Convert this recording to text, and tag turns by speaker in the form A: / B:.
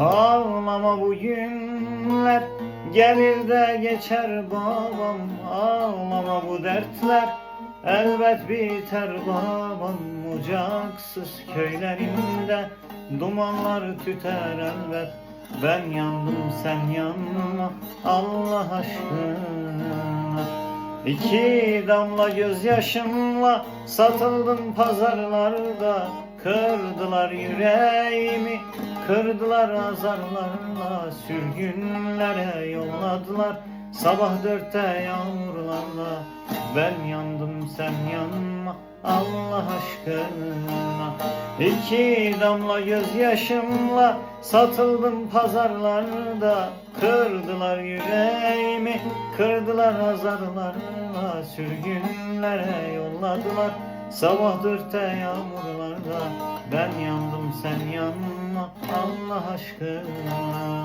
A: Ağlama bu günler gelir de geçer babam. Ağlama bu dertler elbet biter babam. Ocaksız köylerimde dumanlar tüter elbet. Ben yandım sen yanma Allah aşkına. İki damla gözyaşımla satıldım pazarlarda. Kırdılar yüreğimi, kırdılar azarlarla. Sürgünlere yolladılar sabah 4'te yağmurlarla. Ben yandım sen yanma Allah aşkına. İki damla gözyaşımla satıldım pazarlarda. Kırdılar yüreğimi, kırdılar azarlarla. Sürgünlere yolladılar sabah 4'te yağmurlarda. Ben yandım sen yanma Allah aşkına.